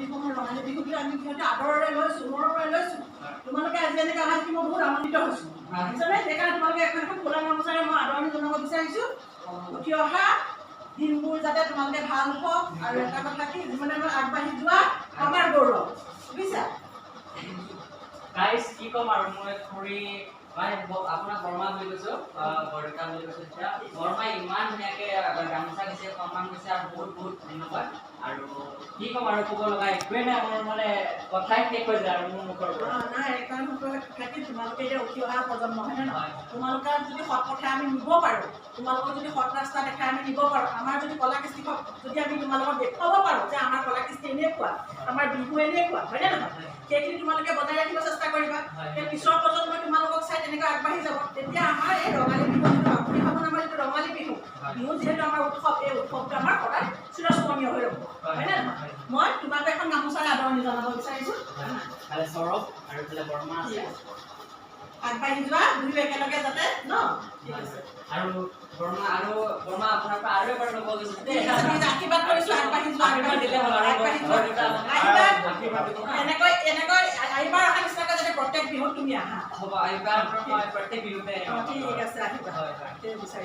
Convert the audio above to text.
বিহুৰ ৰঙালী বিহুটো আমি যিহেতু আদৰৰে লৈছোঁ, মৰমেৰে লৈছোঁ, তোমালোকে আজি এনেকৈ অহা দেখি মই বহুত আনন্দিত হৈছোঁ। বুজিছানে? সেইকাৰণে তোমালোকে এখন এখন ক'লা গামোচাৰে মই আদৰণি জনাব বিচাৰিছোঁ। উঠি অহা দিনবোৰ যাতে তোমালোকে ভাল হওক, আৰু এটা কথা কি, যিমানে আগবাঢ়ি যোৱা আমাৰ গৌৰৱ, বুজিছা? গাইজ কি ক'ম আৰু মই খুৰী মানে আপোনাক বৰমা বুলি কৈছোঁ, বৰদেউতা বুলি কৈছোঁ। এতিয়া বৰমাই ইমান ধুনীয়াকৈ গামোচা দিছে, সন্মান কৰিছে, আৰু বহুত বহুত ধন্যবাদ। আৰু কি ক'ম আৰু ক'ব লগা একোৱে নাই, মোৰ মানে কথাই শেষ হৈ যায় আৰু মোৰ মুখৰ পৰা। নাই কাৰণ থাকি তোমালোকে এতিয়া উঠি অহা প্ৰজন্ম হয়নে নহয়? তোমালোকক যদি সৎ পথে আমি নিব পাৰোঁ, তোমালোকক যদি সৎ ৰাস্তা দেখাই আমি নিব পাৰোঁ, আমাৰ যদি কলা কৃষ্টিক যদি আমি তোমালোকক দেখুৱাব পাৰোঁ যে আমাৰ কলা কৃষ্টি এনেকুৱা, আমাৰ বিহু এনেকুৱা, হয়নে নহয়? সেইখিনি তোমালোকে বজাই ৰাখিব চেষ্টা কৰিবা। সেই পিছৰ প্ৰজন্মই তোমালোকক চাই তেনেকৈ আগবাঢ়ি যাব। তেতিয়া আমাৰ এই ৰঙালী বিহু যিটো আপুনি ভাবোঁ, আমাৰ যিটো ৰঙালী বিহু, বিহু যিহেতু আমাৰ উৎসৱ, এই উৎসৱটো আমাৰ সদায় চিৰস্মৰণীয় হৈ ৰ'ব, হয়নে নহয়? মই তোমাক এখন গামোচাৰে আদৰণি জনাব বিচাৰিছোঁ। সৌৰভ আৰু এইফালে বৰমা আছে, আগবাঢ়ি যোৱা দুয়ো একেলগে যাতে ন। ঠিক আছে। আৰু বৰমা আপোনাৰ পৰা আৰু এবাৰ ল'ব গৈছোঁ দেই। আশীৰ্বাদ কৰিছোঁ, আগবাঢ়ি যোৱা, আশীৰ্বাদ দিলে হ'ল আৰু আগবাঢ়ি যোৱা। এনেকৈ এইবাৰ অহা নিচিনাকৈ যাতে প্ৰত্যেক বিহুত তুমি আহা। হ'ব, এইবাৰ মই প্ৰত্যেক বিহুতে ঠিক আছে, আহিবা। হয়। বিচাৰিছোঁ।